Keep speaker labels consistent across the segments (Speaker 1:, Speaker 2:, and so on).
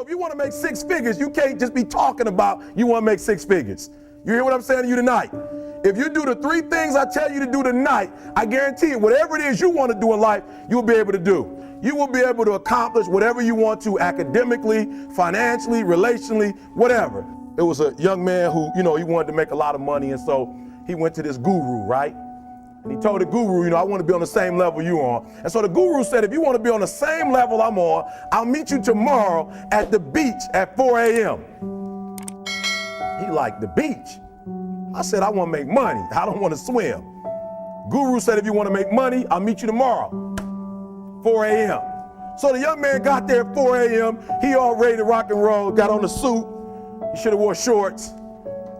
Speaker 1: if you want to make 6 figures, you can't just be talking about you want to make 6 figures. You hear what I'm saying to you tonight? If you do the 3 things I tell you to do tonight, I guarantee you, whatever it is you want to do in life, you'll be able to do. You will be able to accomplish whatever you want to academically, financially, relationally, whatever. It was a young man who, he wanted to make a lot of money, and so he went to this guru, right? And he told the guru, I want to be on the same level you on. And so the guru said, if you want to be on the same level I'm on, I'll meet you tomorrow at the beach at 4 a.m. He like, the beach? I said, I want to make money. I don't want to swim. Guru said, if you want to make money, I'll meet you tomorrow, 4 a.m. So the young man got there at 4 a.m. He all ready to rock and roll, got on the suit. He should have wore shorts.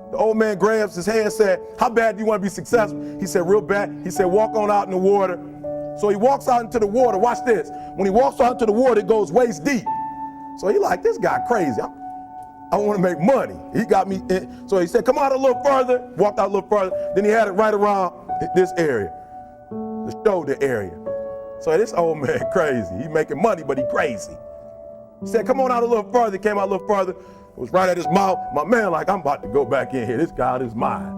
Speaker 1: The old man grabs his hand and said, how bad do you want to be successful? He said, real bad. He said, walk on out in the water. So he walks out into the water. Watch this. When he walks out into the water, it goes waist deep. So he like, this guy crazy. I want to make money. He got me in. So he said, come out a little further. Walked out a little further. Then he had it right around this area, the shoulder area. So this old man crazy. He making money, but he crazy. He said, come on out a little further. He came out a little further. It was right at his mouth. My man like, I'm about to go back in here. This guy is mine.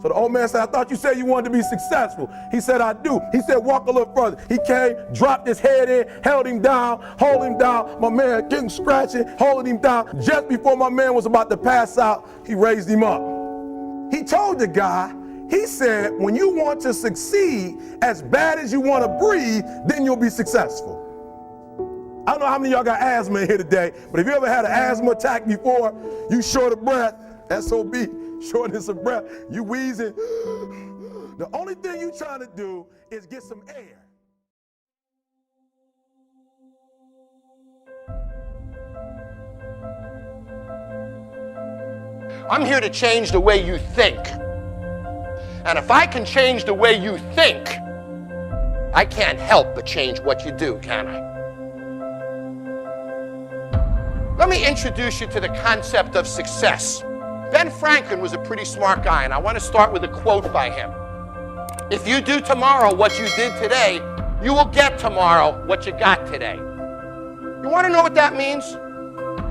Speaker 1: So the old man said, I thought you said you wanted to be successful. He said, I do. He said, walk a little further. He came, dropped his head in, held him down, hold him down. My man getting scratching, holding him down. Just before my man was about to pass out, he raised him up. He told the guy, he said, when you want to succeed as bad as you want to breathe, then you'll be successful. I don't know how many of y'all got asthma in here today, but if you ever had an asthma attack before, you short of breath, SOB, shortness of breath, you wheezing. The only thing you trying to do is get some air.
Speaker 2: I'm here to change the way you think. And if I can change the way you think, I can't help but change what you do, can I? Let me introduce you to the concept of success. Ben Franklin was a pretty smart guy, and I want to start with a quote by him. If you do tomorrow what you did today, you will get tomorrow what you got today. You want to know what that means?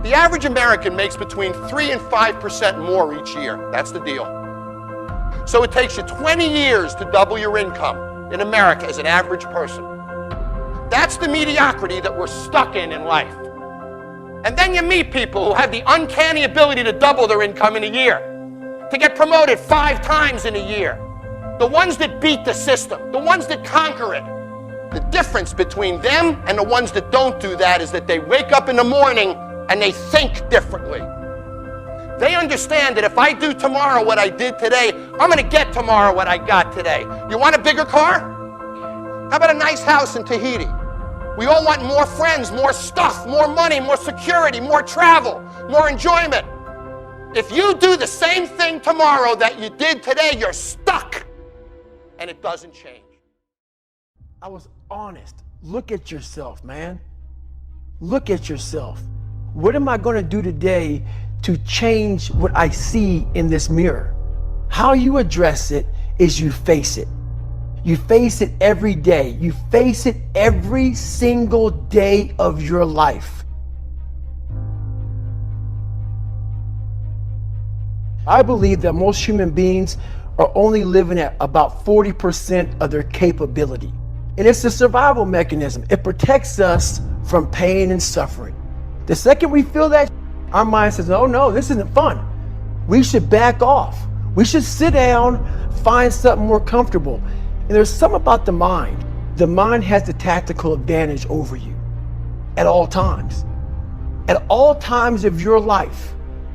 Speaker 2: The average American makes between 3 and 5% more each year. That's the deal. So it takes you 20 years to double your income in America as an average person. That's the mediocrity that we're stuck in life. And then you meet people who have the uncanny ability to double their income in a year, to get promoted 5 times in a year. The ones that beat the system, the ones that conquer it. The difference between them and the ones that don't do that is that they wake up in the morning and they think differently. They understand that if I do tomorrow what I did today, I'm going to get tomorrow what I got today. You want a bigger car? How about a nice house in Tahiti? We all want more friends, more stuff, more money, more security, more travel, more enjoyment. If you do the same thing tomorrow that you did today, you're stuck, and it doesn't change.
Speaker 3: I was honest. Look at yourself, man. Look at yourself. What am I going to do today to change what I see in this mirror? How you address it is you face it. You face it every day. You face it every single day of your life. I believe that most human beings are only living at about 40% of their capability. And it's a survival mechanism. It protects us from pain and suffering. The second we feel that, our mind says, oh no, this isn't fun. We should back off. We should sit down, find something more comfortable. And there's something about the mind. The mind has the tactical advantage over you at all times. At all times of your life,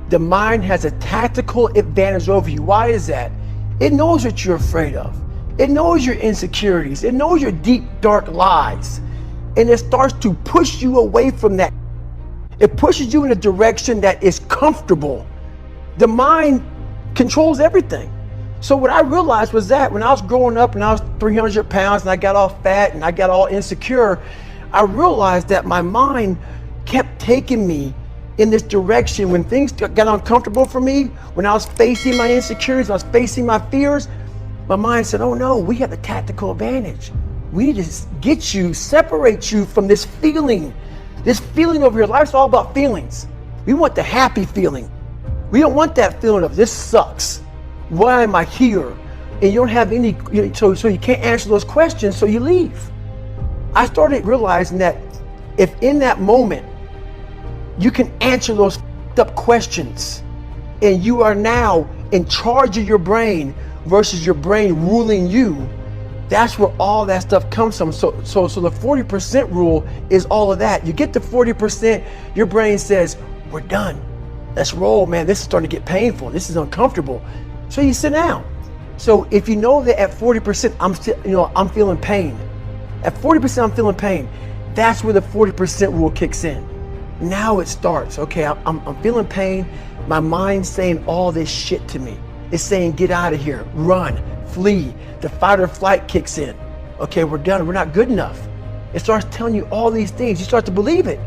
Speaker 3: the mind has a tactical advantage over you. Why is that? It knows what you're afraid of. It knows your insecurities. It knows your deep, dark lies. And it starts to push you away from that. It pushes you in a direction that is comfortable. The mind controls everything. So what I realized was that when I was growing up and I was 300 pounds and I got all fat and I got all insecure, I realized that my mind kept taking me in this direction. When things got uncomfortable for me, when I was facing my insecurities, when I was facing my fears, my mind said, oh no, we have a tactical advantage. We need to get you, separate you from this feeling This feeling over here, life's all about feelings. We want the happy feeling. We don't want that feeling of this sucks. Why am I here? And you don't have any, so you can't answer those questions, so you leave. I started realizing that if in that moment you can answer those up questions and you are now in charge of your brain versus your brain ruling you, that's where all that stuff comes from. So the 40% rule is all of that. You get to 40%, your brain says, we're done. Let's roll, man. This is starting to get painful. This is uncomfortable. So you sit down. So if you know that at 40%, I'm feeling pain. At 40%, I'm feeling pain. That's where the 40% rule kicks in. Now it starts. Okay, I'm feeling pain. My mind's saying all this shit to me. It's saying, get out of here, run, flee. The fight or flight kicks in. Okay, we're done. We're not good enough. It starts telling you all these things. You start to believe it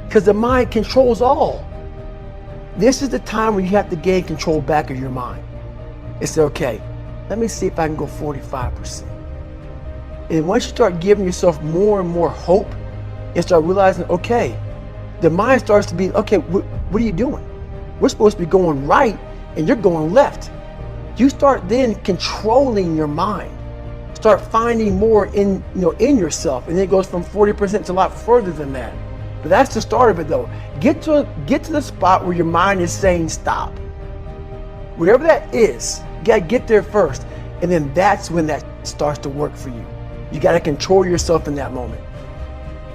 Speaker 3: because the mind controls all. This is the time when you have to gain control back of your mind. It's okay. Let me see if I can go 45%. And once you start giving yourself more and more hope and start realizing, okay, the mind starts to be, okay, what are you doing? We're supposed to be going right and you're going left. You start then controlling your mind. Start finding more in yourself. And then it goes from 40% to a lot further than that. But that's the start of it though. Get to the spot where your mind is saying stop. Whatever that is, you gotta get there first. And then that's when that starts to work for you. You gotta control yourself in that moment.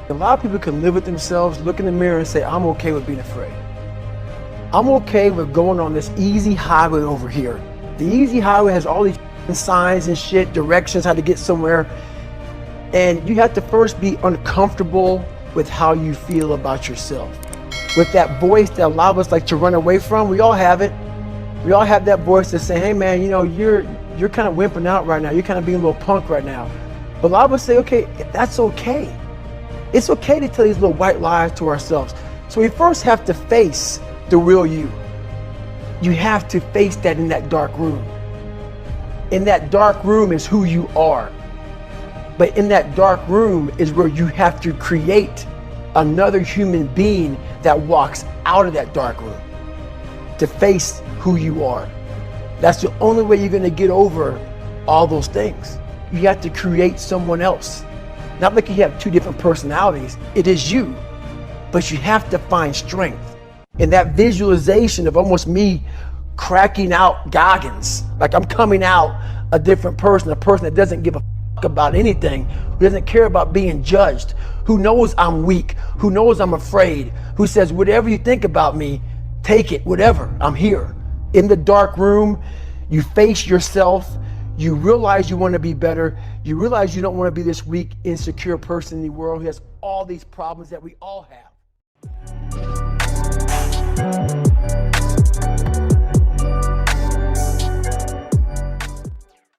Speaker 3: A lot of people can live with themselves, look in the mirror and say, I'm okay with being afraid. I'm okay with going on this easy highway over here. The easy highway has all these signs and shit, directions, how to get somewhere. And you have to first be uncomfortable with how you feel about yourself. With that voice that a lot of us like to run away from, we all have it. We all have that voice that say, hey man, you're kind of wimping out right now. You're kind of being a little punk right now. But a lot of us say, okay, that's okay. It's okay to tell these little white lies to ourselves. So we first have to face the real you. You have to face that in that dark room. In that dark room is who you are. But in that dark room is where you have to create another human being that walks out of that dark room to face who you are. That's the only way you're gonna get over all those things. You have to create someone else. Not like you have two different personalities, it is you. But you have to find strength. In that visualization of almost me cracking out Goggins, like I'm coming out a different person, a person that doesn't give a fuck about anything, who doesn't care about being judged, who knows I'm weak, who knows I'm afraid, who says, whatever you think about me, take it, whatever, I'm here. In the dark room, you face yourself, you realize you want to be better, you realize you don't want to be this weak, insecure person in the world who has all these problems that we all have.